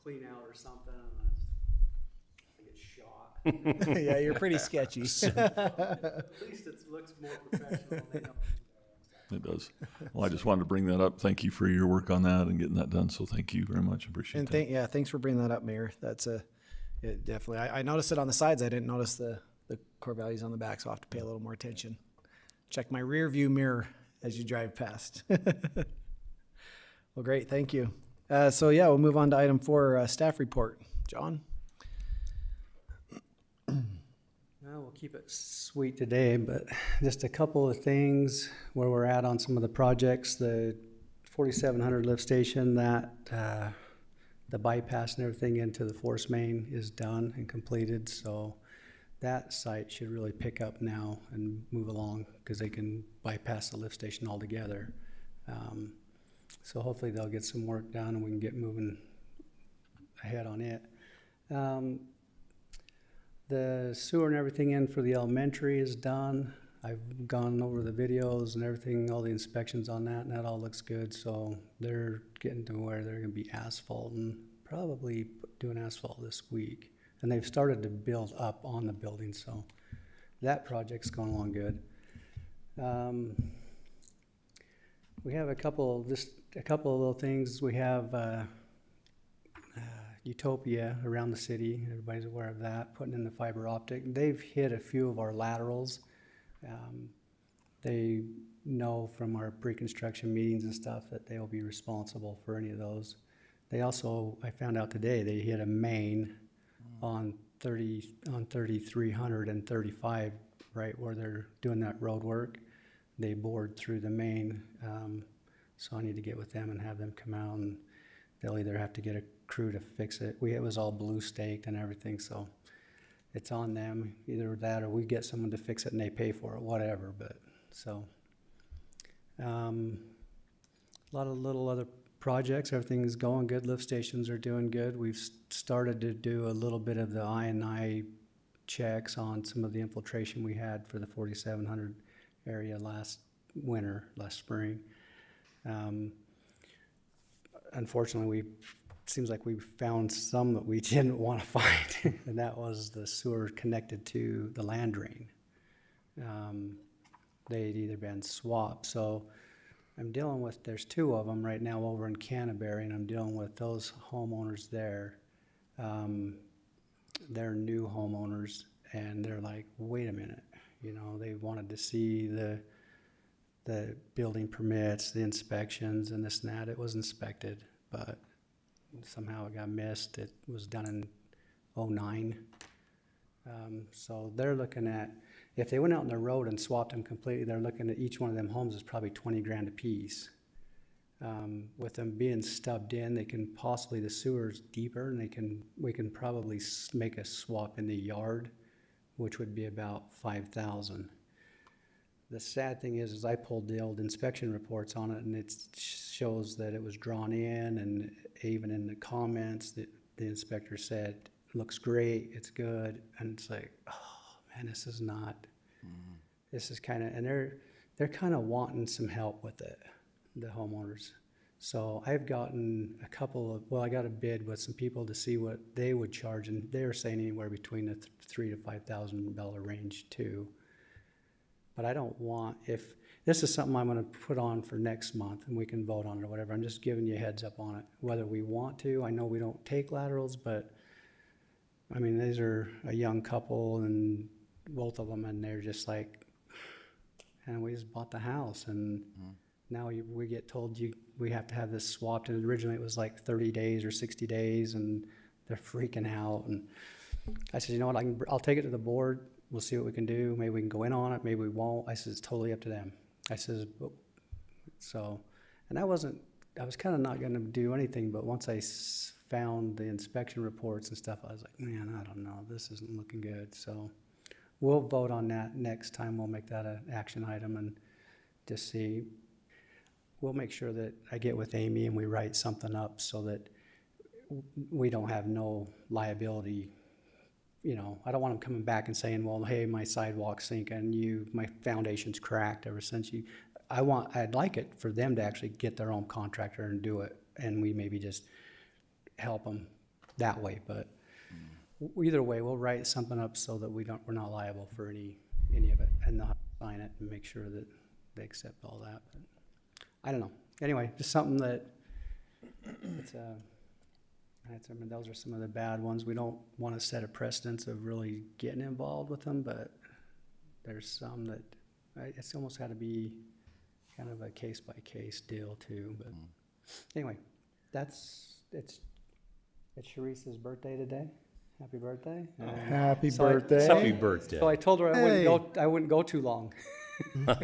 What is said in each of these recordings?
clean out or something, and I get shot. Yeah, you're pretty sketchy. At least it looks more professional. They know. It does. Well, I just wanted to bring that up. Thank you for your work on that and getting that done. So thank you very much. I appreciate And that. thanks for bringing that up, Mayor. That's it definitely. I noticed it on the sides. I didn't notice the core values on the back, so I'll have to pay a little more attention. Check my rear view mirror as you drive past. Well, great. Thank you. So yeah, we'll move on to item 4, staff report. John? Well, we'll keep it sweet today, but just a couple of things where we're at on some of the projects. The 4700 lift station, that the bypass and everything into the force main is done and completed, so that site should really pick up now and move along because they can bypass the lift station altogether. So hopefully they'll get some work done and we can get moving ahead on it. The sewer and everything in for the elementary is done. I've gone over the videos and everything, all the inspections on that, and that all looks good. So they're getting to where they're gonna be asphalt and probably doing asphalt this week. And they've started to build up on the building, so that project's going along good. We have a couple of little things. We have Utopia around the city. Everybody's aware of that, putting in the fiber optic. They've hit a few of our laterals. They know from our pre-construction meetings and stuff that they will be responsible for any of those. They also, I found out today, they hit a main on 3300 and 35, right where they're doing that road work. They bored through the main, so I need to get with them and have them come out, and they'll either have to get a crew to fix it. It was all blue staked and everything, so it's on them. Either that or we get someone to fix it and they pay for it, whatever. But so a lot of little other projects. Everything's going good. Lift stations are doing good. We've started to do a little bit of the I&I checks on some of the infiltration we had for the 4700 area last spring. Unfortunately, seems like we found some that we didn't want to find, and that was the sewer connected to the land drain. They'd either been swapped, so I'm dealing with, there's 2 of them right now over in Canterbury, and I'm dealing with those homeowners there. They're new homeowners, and they're like, wait a minute, you know, they wanted to see the building permits, the inspections, and this and that. It was inspected, but somehow it got missed. It was done in '09. So they're looking at, if they went out on the road and swapped them completely, they're looking at each one of them homes is probably 20 grand a piece. With them being stubbed in, they can possibly, the sewer's deeper, and we can probably make a swap in the yard, which would be about 5,000. The sad thing is I pulled the old inspection reports on it, and it shows that it was drawn in, and even in the comments that the inspector said, looks great, it's good, and it's like, oh man, this is not, this is kind of, and they're kind of wanting some help with it, the homeowners. So I've gotten a couple of, well, I got a bid with some people to see what they would charge, and they were saying anywhere between the $3,000 to $5,000 range too. But I don't want, if this is something I'm going to put on for next month and we can vote on it or whatever, I'm just giving you a heads up on it, whether we want to. I know we don't take laterals, but I mean, these are a young couple and both of them, and they're just like, and we just bought the house, and now we get told we have to have this swapped, and originally it was like 30 days or 60 days, and they're freaking out. And I said, you know what, I'll take it to the board. We'll see what we can do. Maybe we can go in on it. Maybe we won't. I said, it's totally up to them. I says, so, and I was kind of not going to do anything, but once I found the inspection reports and stuff, I was like, man, I don't know. This isn't looking good. So we'll vote on that next time. We'll make that an action item and just see. We'll make sure that I get with Amy and we write something up so that we don't have no liability. You know, I don't want them coming back and saying, well, hey, my sidewalk's sinking, my foundation's cracked ever since you. I'd like it for them to actually get their own contractor and do it, and we maybe just help them that way, but either way, we'll write something up so that we're not liable for any of it, and they'll have to sign it and make sure that they accept all that, but I don't know. Anyway, just something that, I mean, those are some of the bad ones. We don't want to set a precedence of really getting involved with them, but there's some that, it's almost had to be kind of a case-by-case deal too, but anyway, it's Sharice's birthday today. Happy birthday. Happy So I- birthday. Happy birthday. So I told her I wouldn't go too long. Yeah.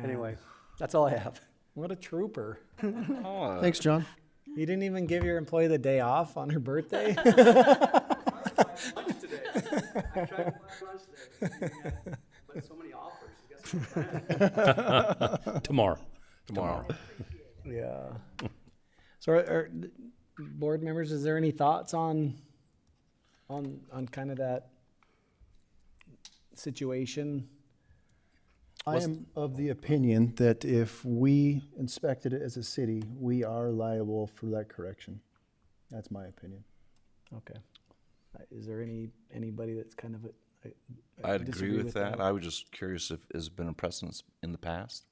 Anyway, that's all I have. What a trooper. Thanks, John. You didn't even give your employee the day off on her birthday? I tried to buy lunch today, but so many offers. Tomorrow. Yeah. So are board members, is there any thoughts on kind of that situation? I am of the opinion that if we inspected it as a city, we are liable for that correction. That's my opinion. Okay. Is there anybody that's kind of I'd disagree agree with that. I was just curious if there's been a precedence in the past.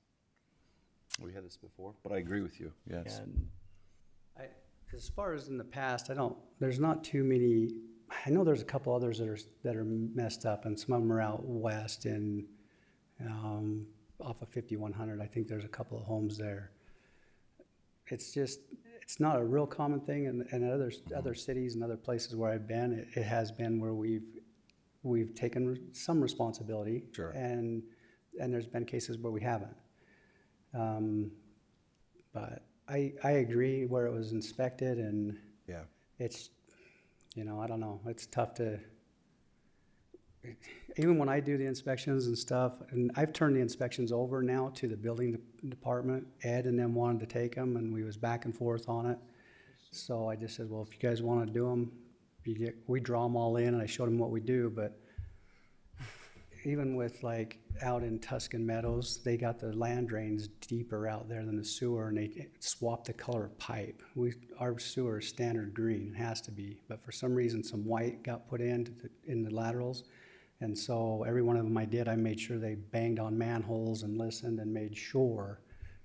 We had this before, but I agree with you, yes. And As far as in the past, there's not too many, I know there's a couple others that are messed up, and some of them are out west and off of 5100. I think there's a couple of homes there. It's not a real common thing in other cities and other places where I've been. It has been where we've taken some responsibility. Sure. And there's been cases where we haven't. But I agree where it was inspected, and Yeah. it's, I don't know, it's tough to, even when I do the inspections and stuff, and I've turned the inspections over now to the building department. Ed and them wanted to take them, and we was back and forth on it. So I just said, well, if you guys want to do them, we draw them all in, and I showed them what we do, but even with like out in Tuscan Meadows, they got the land drains deeper out there than the sewer, and they swapped the color of pipe. Our sewer is standard green, it has to be, but for some reason some white got put in the laterals, and so every one of them I made sure they banged on manholes and listened and made sure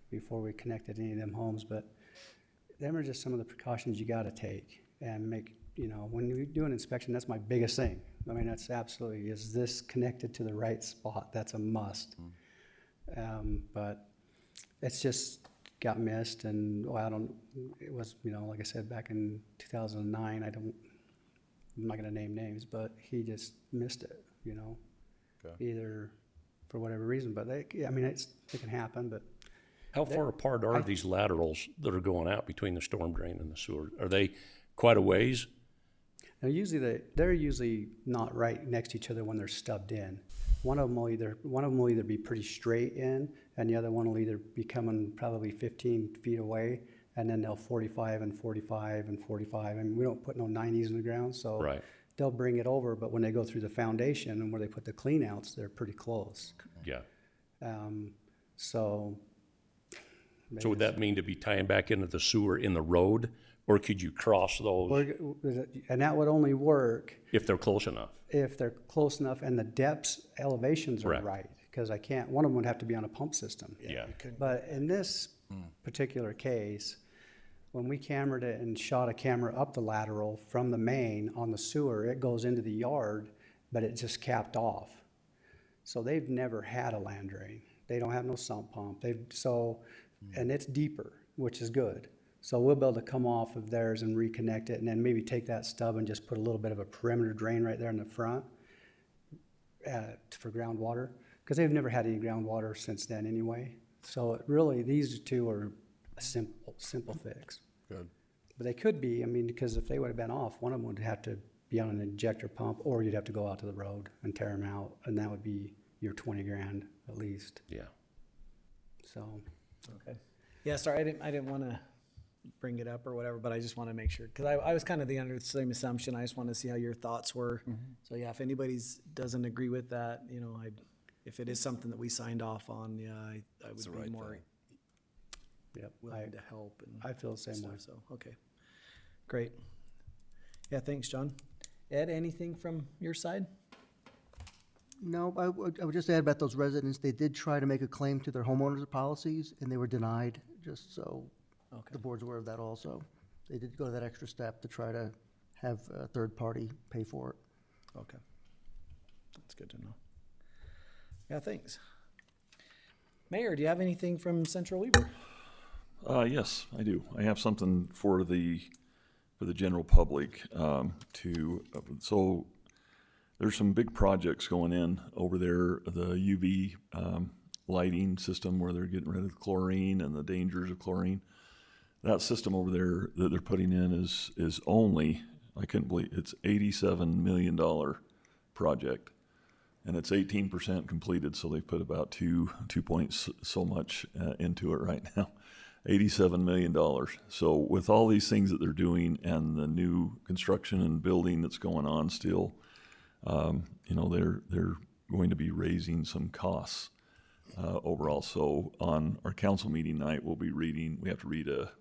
before we connected any of them homes. But them are just some of the precautions you got to take and make. When you do an inspection, that's my biggest thing. I mean, that's absolutely, is this connected to the right spot? That's a must. But it's just got missed, and it was, like I said, back in 2009, I'm not gonna name names, but he just missed it, either for whatever reason, but it can happen, but How far apart are these laterals that are going out between the storm drain and the sewer? Are they quite a ways? now usually they're usually not right next to each other when they're stubbed in. One of them will either be pretty straight in, and the other one will either be coming probably 15 feet away, and then they'll 45 and 45 and 45. I mean, we don't put no 90s in the ground, so Right. they'll bring it over, but when they go through the foundation and where they put the clean outs, they're pretty close. Yeah. So. So would that mean to be tying back into the sewer in the road, or could you cross those And that would only work if they're close enough? if they're close enough and the depths, elevations are Correct. right. Because one of them would have to be on a pump system. Yeah. But in this particular case, when we cambered it and shot a camera up the lateral from the main on the sewer, it goes into the yard, but it just capped off. So they've never had a land drain. They don't have no sump pump. And it's deeper, which is good. So we'll be able to come off of theirs and reconnect it, and then maybe take that stub and just put a little bit of a perimeter drain right there in the front for groundwater, because they've never had any groundwater since then anyway. So these two are a simple fix. Good. But they could be, because if they would have been off, one of them would have to be on an injector pump, or you'd have to go out to the road and tear them out, and that would be your 20 grand at least. Yeah. So. Okay. Yeah, sorry, I didn't want to bring it up or whatever, but I just want to make sure, because I was kind of under the same assumption. I just want to see how your thoughts were. So yeah, if anybody doesn't agree with that, if it is something that we signed off on, yeah, I would be more Yep. willing to help and I feel the same way. stuff, so, okay. Great. Yeah, thanks, John. Ed, anything from your side? No, I would just add about those residents, they did try to make a claim to their homeowners policies, and they were denied, just so Okay. the board's aware of that also. They did go that extra step to try to have a third party pay for it. Okay. That's good to know. Yeah, thanks. Mayor, do you have anything from Central Weaver? Yes, I do. I have something for the general public, so there's some big projects going in over there, the UV, lighting system where they're getting rid of chlorine and the dangers of chlorine. That system over there that they're putting in is only, I couldn't believe, it's $87 million project. And it's 18% completed, so they've put about two points so much into it right now. $87 million. So with all these things that they're doing and the new construction and building that's going on still, they're going to be raising some costs overall. So on our council meeting night, we have to read a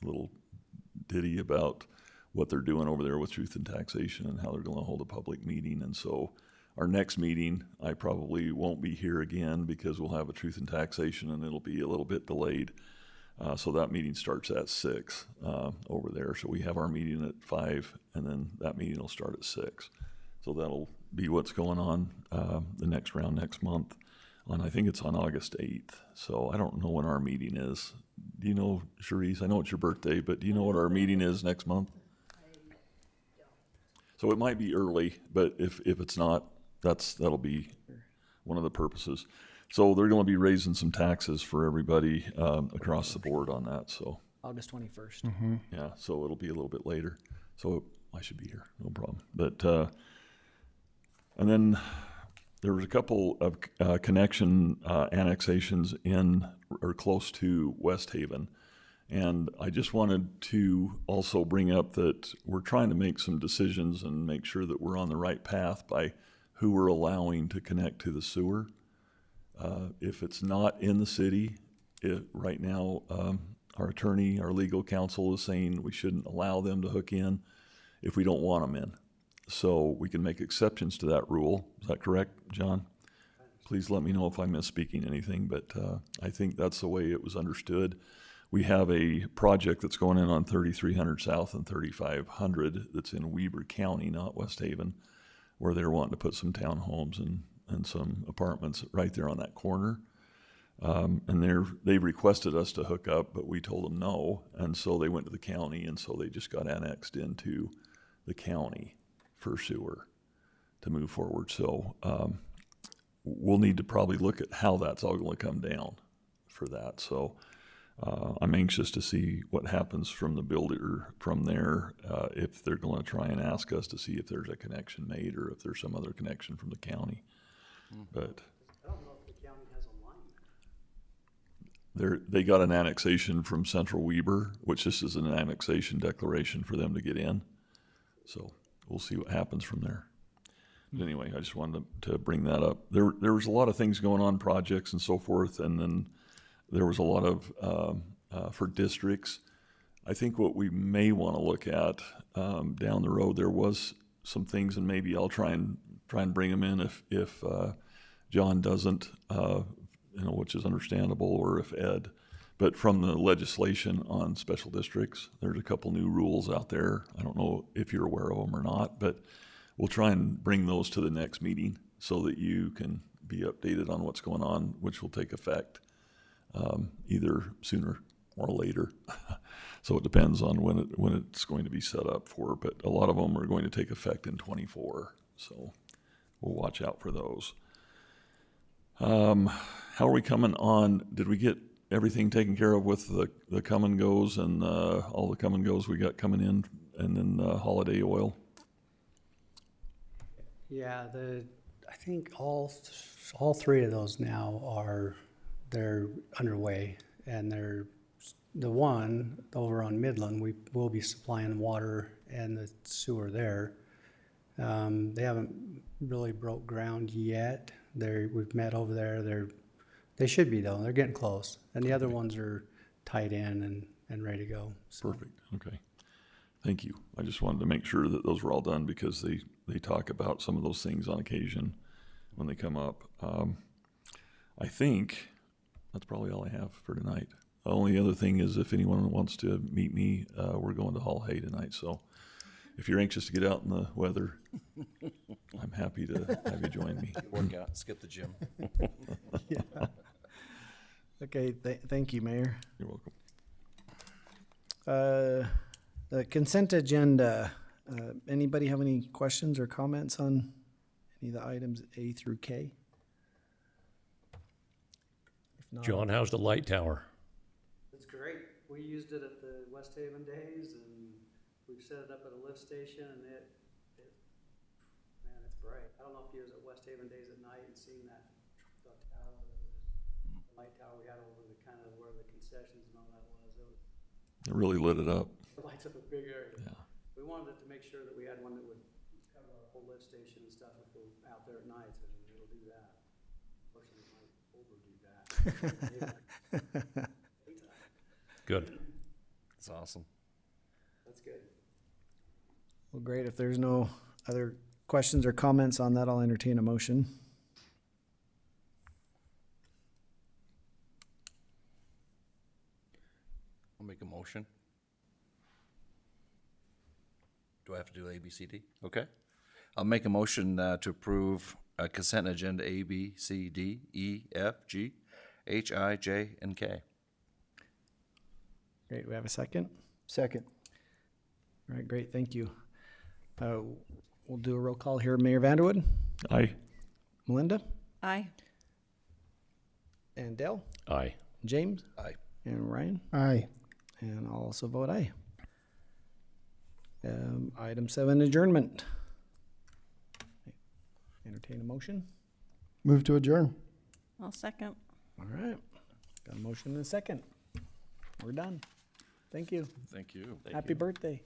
little ditty about what they're doing over there with truth and taxation and how they're going to hold a public meeting. And so our next meeting, I probably won't be here again because we'll have a truth and taxation and it'll be a little bit delayed. So that meeting starts at 6 over there. So we have our meeting at 5 and then that meeting will start at 6. So that'll be what's going on the next round next month. I think it's on August 8th. So I don't know when our meeting is. Do you know, Cherise? I know it's your birthday, but do you know what our meeting is next month? So it might be early, but if it's not, that'll be one of the purposes. So they're going to be raising some taxes for everybody across the board on that. So August 21st. yeah, so it'll be a little bit later. So I should be here, no problem. But and then there was a couple of connection annexations in or close to West Haven. And I just wanted to also bring up that we're trying to make some decisions and make sure that we're on the right path by who we're allowing to connect to the sewer. If it's not in the city, right now, our attorney, our legal counsel is saying we shouldn't allow them to hook in if we don't want them in. So we can make exceptions to that rule. Is that correct, John? Please let me know if I'm misspeaking anything, but I think that's the way it was understood. We have a project that's going in on 3300 South and 3500 that's in Weber County, not West Haven, where they're wanting to put some townhomes and some apartments right there on that corner. And they requested us to hook up, but we told them no. And so they went to the county, and so they just got annexed into the county for sewer to move forward. So we'll need to probably look at how that's all going to come down for that. So I'm anxious to see what happens from the builder from there, if they're going to try and ask us to see if there's a connection made or if there's some other connection from the county. But I don't know if the county has a line. they got an annexation from Central Weber, which this is an annexation declaration for them to get in. So we'll see what happens from there. But anyway, I just wanted to bring that up. There was a lot of things going on, projects and so forth, and then there was a lot of, for districts. I think what we may want to look at down the road, there was some things, and maybe I'll try and bring them in if John doesn't, which is understandable, or if Ed. But from the legislation on special districts, there's a couple new rules out there. I don't know if you're aware of them or not, but we'll try and bring those to the next meeting so that you can be updated on what's going on, which will take effect either sooner or later. So it depends on when it's going to be set up for, but a lot of them are going to take effect in 24. So we'll watch out for those. How are we coming on? Did we get everything taken care of with the come and goes and all the come and goes we got coming in, and then holiday oil? Yeah, I think all three of those now they're underway, and the one over on Midland, we will be supplying water and the sewer there. They haven't really broke ground yet. We've met over there. They should be though. They're getting close, and the other ones are tied in and ready to go. So. Perfect. Okay. Thank you. I just wanted to make sure that those were all done because they talk about some of those things on occasion when they come up. I think that's probably all I have for tonight. The only other thing is if anyone wants to meet me, we're going to Hall Hay tonight. So if you're anxious to get out in the weather, I'm happy to have you join me. Work out, skip the gym. Okay, thank you, Mayor. You're welcome. The consent agenda, anybody have any questions or comments on any of the items A through K? If not, John, how's the light tower? It's great. We used it at the West Haven days, and we've set it up at a lift station, and man, it's bright. I don't know if you was at West Haven days at night and seen that, the tower, the light tower we had over the kind of where the concessions and all that was. It really lit it up. It lights up a big area. Yeah. We wanted to make sure that we had one that would cover our whole lift station and stuff if we're out there at night, so it'll do that. Unfortunately, it might overdo that. Good. It's awesome. That's good. well, great. If there's no other questions or comments on that, I'll entertain a motion. I'll make a motion. Do I have to do A, B, C, D? Okay. I'll make a motion to approve consent agenda A, B, C, D, E, F, G, H, I, J, and K. Great, we have a second? Second. All right, great, thank you. We'll do a roll call here. Mayor Vanderwood, Aye. Melinda, Aye. and Dale, Aye. James, Aye. and Ryan, Aye. and I'll also vote aye. Item 7, adjournment. Entertain a motion. Move to adjourn. I'll second. All right, got a motion and a second. We're done. Thank you. Thank you. Happy birthday.